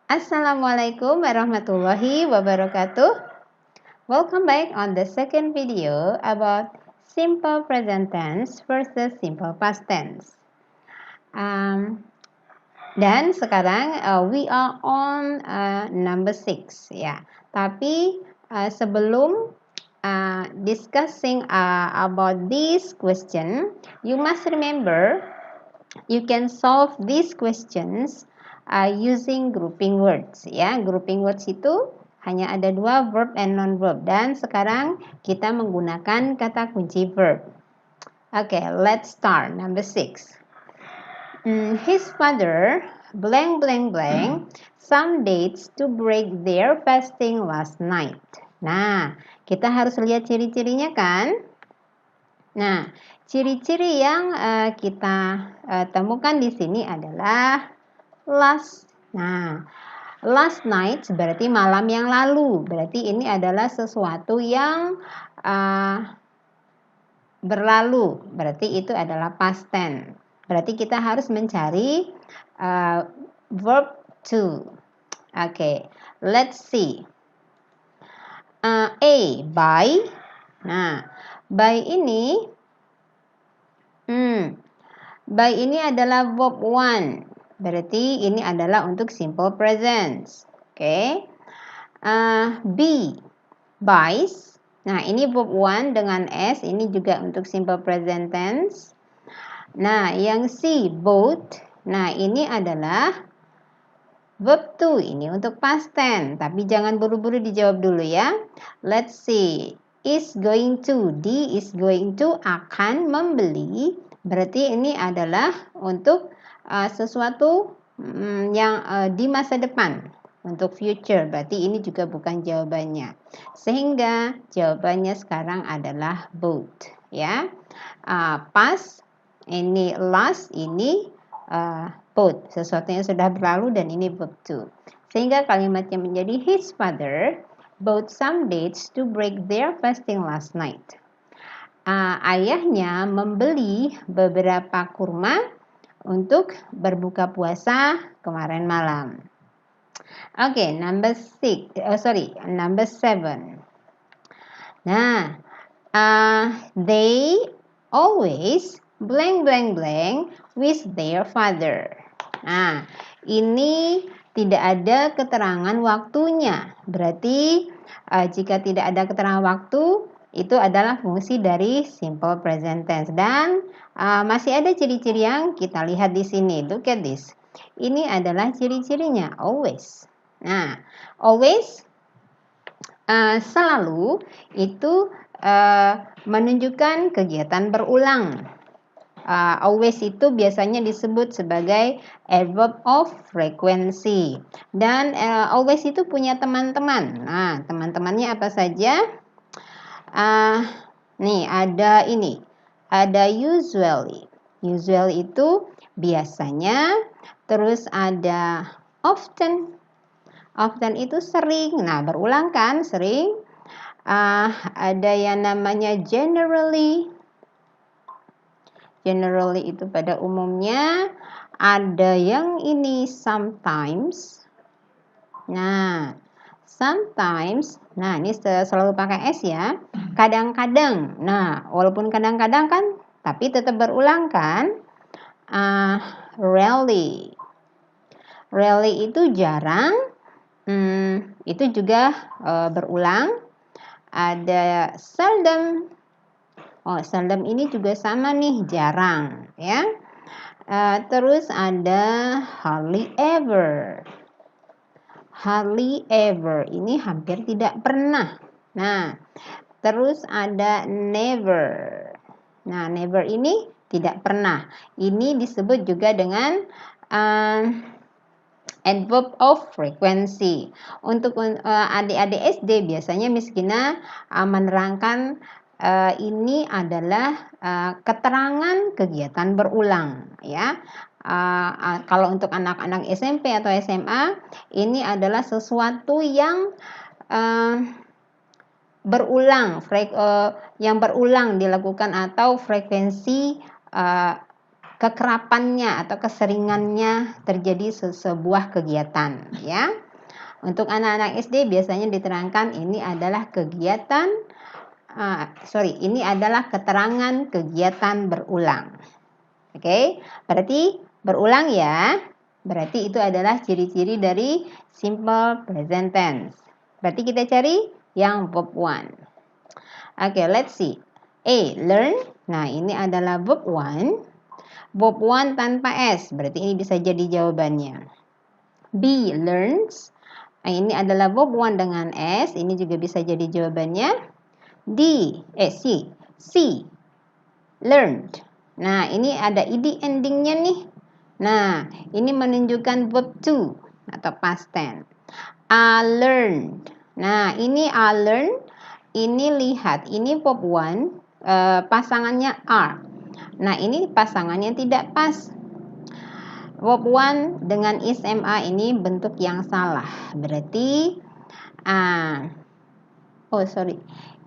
Assalamualaikum warahmatullahi wabarakatuh. Welcome back on the second video about simple present tense versus simple past tense. Dan sekarang we are on number 6 ya. Tapi sebelum discussing about this question, you must remember you can solve these questions using grouping words ya. Grouping words itu hanya ada dua, verb and non-verb, dan sekarang kita menggunakan kata kunci verb. Okay, let's start. Number 6. His father blank blank blank some dates to break their fasting last night. Nah, kita harus lihat ciri-cirinya kan? Nah, ciri-ciri yang kita temukan di sini adalah last. Nah, last night berarti malam yang lalu. Berarti ini adalah sesuatu yang berlalu. Berarti itu adalah past tense. Berarti kita harus mencari verb to. Okay, let's see. A, buy. Nah, buy ini adalah verb one. Berarti ini adalah untuk simple present. Okay. B, buys. Nah, ini verb one dengan S. Ini juga untuk simple present tense. Nah, yang C, bought. Nah, ini adalah verb to. Ini untuk past tense. Tapi jangan buru-buru dijawab dulu ya. Let's see. Is going to. D is going to, akan membeli. Berarti ini adalah untuk sesuatu yang di masa depan. Untuk future. Berarti ini juga bukan jawabannya. Sehingga jawabannya sekarang adalah bought. Ya. Past. Ini last, ini both, sesuatu yang sudah berlalu, dan ini verb to. Sehingga kalimatnya menjadi his father bought some dates to break their fasting last night. Ayahnya membeli beberapa kurma untuk berbuka puasa kemarin malam. Okay, number 7. Nah, they always blank blank blank with their father. Nah, ini tidak ada keterangan waktunya. Berarti jika tidak ada keterangan waktu, itu adalah fungsi dari simple present tense. Dan masih ada ciri-ciri yang kita lihat di sini. Look at this. Ini adalah ciri-cirinya, always. Nah, always selalu itu menunjukkan kegiatan berulang. Always itu biasanya disebut sebagai adverb of frequency. Dan always itu punya teman-teman. Nah, teman-temannya apa saja? Nih, ada ini. Ada usually. Usually itu biasanya. Terus ada often. Often itu sering. Nah, berulang kan? Sering. Ada yang namanya generally. Generally itu pada umumnya. Ada yang ini sometimes. Nah, sometimes. Nah, ini selalu pakai S ya. Kadang-kadang. Nah, walaupun kadang-kadang kan, tapi tetap berulang kan. Rarely. Rarely itu jarang. Itu juga berulang. Ada seldom. Oh, seldom ini juga sama nih, jarang ya. Terus ada hardly ever. Hardly ever ini hampir tidak pernah. Nah, terus ada never. Nah, never ini tidak pernah. Ini disebut juga dengan adverb of frequency. Untuk adik-adik SD biasanya Miss Gina menerangkan ini adalah keterangan kegiatan berulang ya. Kalau untuk anak-anak SMP atau SMA, ini adalah sesuatu yang berulang dilakukan atau frekuensi kekerapannya atau keseringannya terjadi sebuah kegiatan, ya. Untuk anak-anak SD biasanya diterangkan ini adalah kegiatan, ini adalah keterangan kegiatan berulang. Oke, berarti berulang ya. Berarti itu adalah ciri-ciri dari simple present tense. Berarti kita cari yang verb 1. Oke, let's see. A, learn. Nah, ini adalah verb 1. Verb 1 tanpa S, berarti ini bisa jadi jawabannya. B, learns. Nah, ini adalah verb 1 dengan S, ini juga bisa jadi jawabannya. C, learned. Nah, ini ada ed endingnya nih. Nah, ini menunjukkan verb 2 atau past tense. I learned. Nah, ini I learned. Ini lihat, ini verb 1, pasangannya are. Nah, ini pasangannya tidak pas. Verb 1 dengan is ma ini bentuk yang salah. Berarti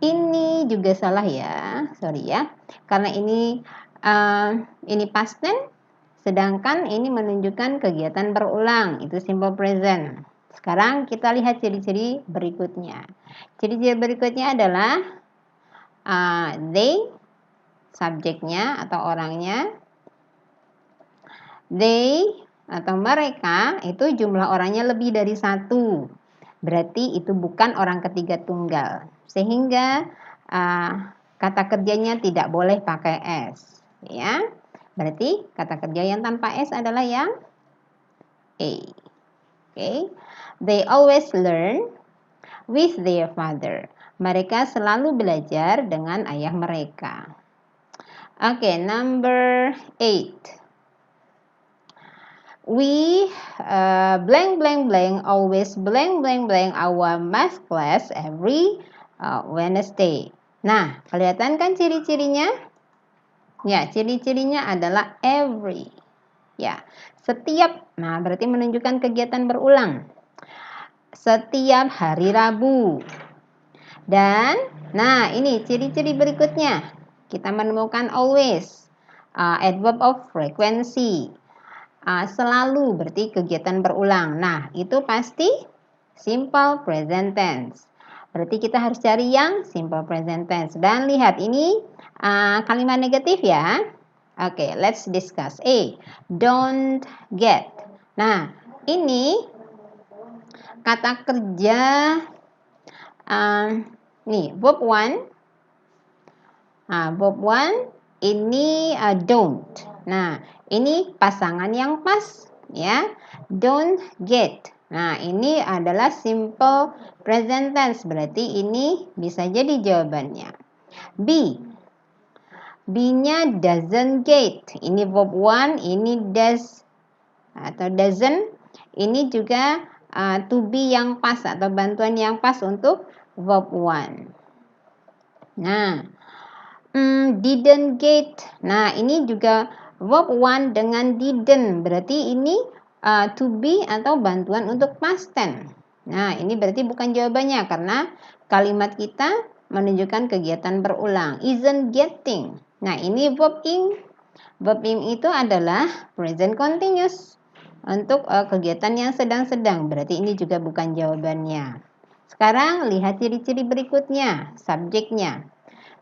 ini juga salah ya. Sorry ya. Karena ini past tense, sedangkan ini menunjukkan kegiatan berulang. Itu simple present. Sekarang kita lihat ciri-ciri berikutnya. Ciri-ciri berikutnya adalah they, subjeknya atau orangnya. They atau mereka itu jumlah orangnya lebih dari 1. Berarti itu bukan orang ketiga tunggal. Sehingga kata kerjanya tidak boleh pakai S. Ya. Berarti kata kerja yang tanpa S adalah yang A. Okay. They always learn with their father. Mereka selalu belajar dengan ayah mereka. Oke, number 8. We blank blank blank always blank blank blank our math class every Wednesday. Nah, kelihatan kan ciri-cirinya? Ya, ciri-cirinya adalah every. Ya, setiap. Nah, berarti menunjukkan kegiatan berulang. Setiap hari Rabu. Dan, nah ini ciri-ciri berikutnya. Kita menemukan always, adverb of frequency. Selalu berarti kegiatan berulang. Nah, itu pasti simple present tense. Berarti kita harus cari yang simple present tense. Dan lihat ini kalimat negatif ya. Oke, let's discuss. A, don't get. Nah, ini kata kerja verb 1. Verb 1 ini don't. Nah, ini pasangan yang pas ya. Don't get. Nah, ini adalah simple present tense. Berarti ini bisa jadi jawabannya. B. B-nya doesn't get. Ini verb 1, ini does atau doesn't. Ini juga to be yang pas atau bantuan yang pas untuk verb 1. Nah, didn't get. Nah, ini juga verb 1 dengan didn't. Berarti ini to be atau bantuan untuk past tense. Nah, ini berarti bukan jawabannya karena kalimat kita menunjukkan kegiatan berulang. Isn't getting. Nah, ini verb ing. Verb ing itu adalah present continuous untuk kegiatan yang sedang-sedang. Berarti ini juga bukan jawabannya. Sekarang lihat ciri-ciri berikutnya, subjeknya.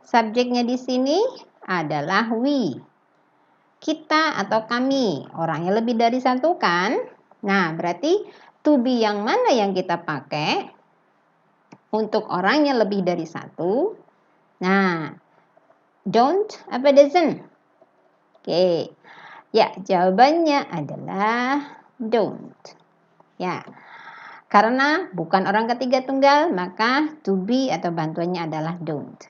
Subjeknya di sini adalah we. Kita atau kami, orangnya lebih dari 1 kan? Nah, berarti to be yang mana yang kita pakai untuk orangnya lebih dari 1? Nah, don't apa doesn't? Oke. Ya, jawabannya adalah don't. Ya. Karena bukan orang ketiga tunggal, maka to be atau bantuannya adalah don't.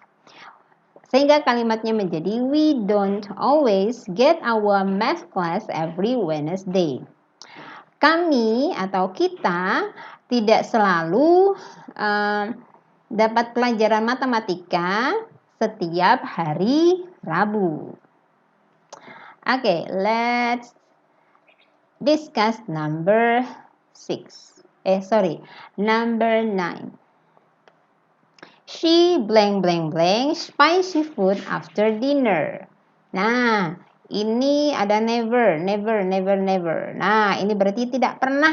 Sehingga kalimatnya menjadi we don't always get our math class every Wednesday. Kami atau kita tidak selalu dapat pelajaran matematika setiap hari Rabu. Oke, let's discuss number 9. She blank blank blank spicy food after dinner. Nah, Ini ada never, never, never, never. Nah, ini berarti tidak pernah.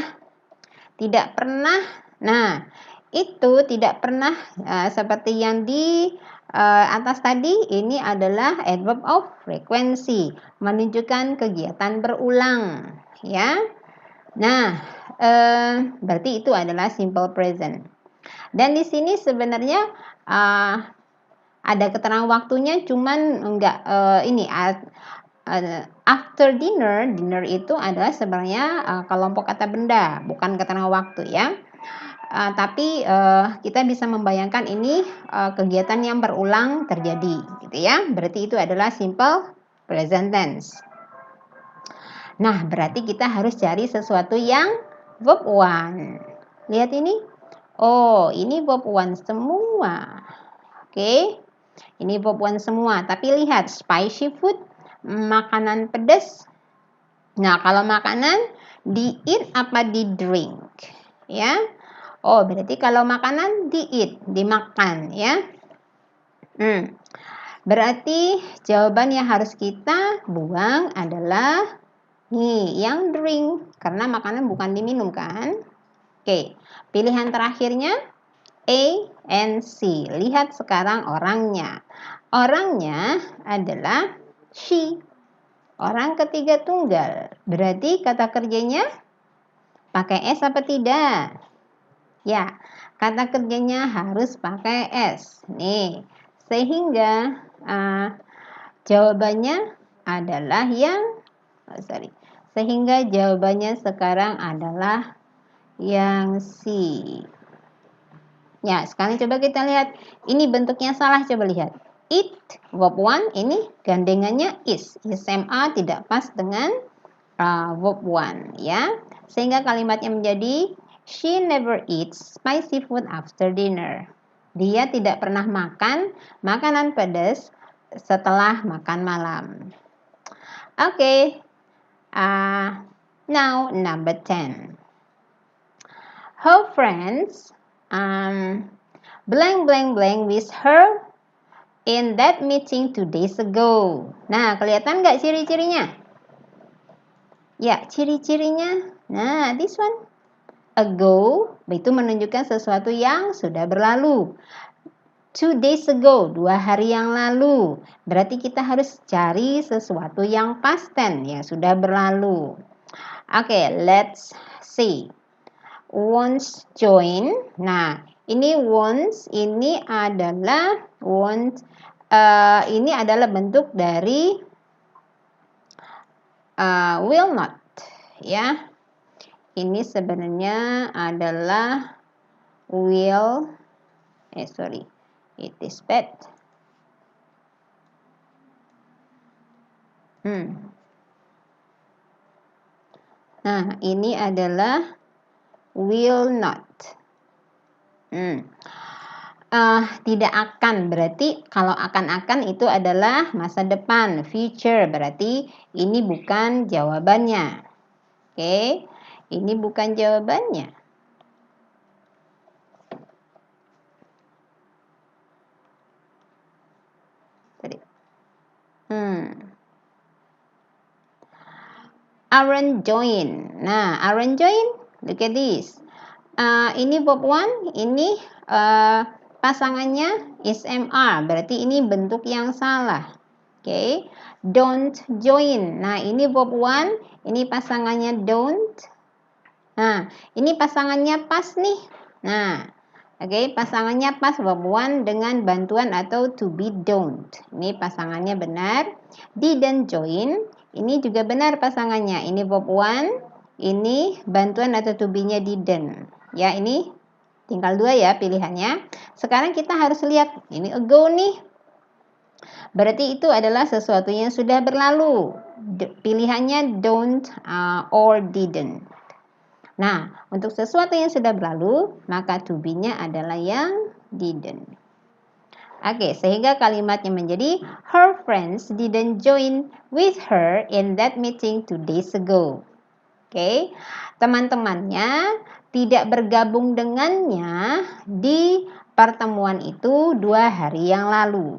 Tidak pernah. Nah, itu tidak pernah seperti yang di atas tadi, ini adalah adverb of frequency, menunjukkan kegiatan berulang, ya. Nah, berarti itu adalah simple present. Dan di sini sebenarnya ada keterangan waktunya, cuman enggak ini after dinner. Dinner itu adalah sebenarnya kelompok kata benda, bukan keterangan waktu, ya. Tapi kita bisa membayangkan ini kegiatan yang berulang terjadi, gitu ya. Berarti itu adalah simple present tense. Nah, berarti kita harus cari sesuatu yang verb one. Lihat ini. Oh, ini verb one semua. Oke. Ini verb one semua. Tapi lihat, spicy food, makanan pedas. Nah, kalau makanan di eat apa di drink? Ya. Oh, berarti kalau makanan di eat, dimakan, ya. Berarti jawaban yang harus kita buang adalah nih, yang drink, karena makanan bukan diminum, kan? Oke, pilihan terakhirnya A and C. Lihat sekarang orangnya. Orangnya adalah she. Orang ketiga tunggal. Berarti kata kerjanya pakai S apa tidak? Ya, kata kerjanya harus pakai S. Nih, sehingga jawabannya adalah sehingga jawabannya sekarang adalah yang C. Ya, sekarang coba kita lihat. Ini bentuknya salah, coba lihat. It, verb one, ini gandengannya is. ISMA tidak pas dengan verb one, ya. Sehingga kalimatnya menjadi she never eats spicy food after dinner. Dia tidak pernah makan makanan pedas setelah makan malam. Okay. Now number 10. Her friends blank blank blank with her in that meeting 2 days ago. Nah, kelihatan nggak ciri-cirinya? Ya, ciri-cirinya. Nah, this one. Ago, itu menunjukkan sesuatu yang sudah berlalu. 2 days ago, 2 hari yang lalu. Berarti kita harus cari sesuatu yang past tense, yang sudah berlalu. Oke, let's see. Once join. Nah, ini once, ini adalah ini adalah bentuk dari will not, ya. Ini sebenarnya adalah will, it is bad. Nah, ini adalah will not. Tidak akan, berarti kalau akan-akan itu adalah masa depan, future, berarti ini bukan jawabannya. Oke, ini bukan jawabannya. Aren't join. Nah, aren't join, look at this. Ini verb one, ini pasangannya is MR, berarti ini bentuk yang salah. Oke, don't join. Nah, ini verb one, ini pasangannya don't. Nah, ini pasangannya pas nih. Nah, oke, pasangannya pas verb one dengan bantuan atau to be don't. Ini pasangannya benar. Didn't join, ini juga benar pasangannya. Ini verb one, ini bantuan atau to be-nya didn't. Ya, ini tinggal 2 ya pilihannya. Sekarang kita harus lihat, ini ago nih. Berarti itu adalah sesuatu yang sudah berlalu. Pilihannya don't or didn't. Nah, untuk sesuatu yang sudah berlalu, maka to be-nya adalah yang didn't. Oke, sehingga kalimatnya menjadi her friends didn't join with her in that meeting 2 days ago. Oke, teman-temannya tidak bergabung dengannya di pertemuan itu 2 hari yang lalu.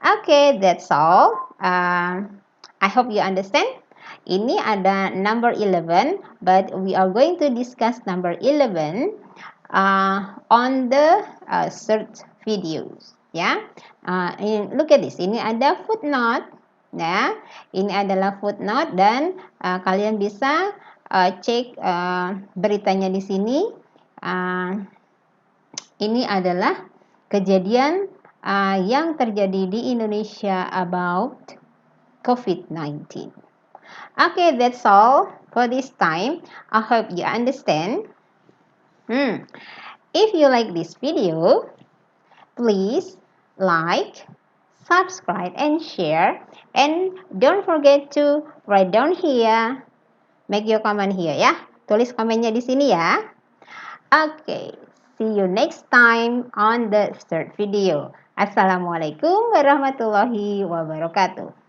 Okay, that's all. I hope you understand. Ini ada number 11, but we are going to discuss number 11 on the third videos. Ya, look at this. Ini ada footnote. Ya, ini adalah footnote dan kalian bisa cek beritanya di sini. Ini adalah kejadian yang terjadi di Indonesia about COVID-19. Okay, that's all for this time. I hope you understand. If you like this video, please like, subscribe, and share. And don't forget to write down here. Make your comment here ya. Tulis komennya di sini ya. Okay, see you next time on the third video. Assalamualaikum warahmatullahi wabarakatuh.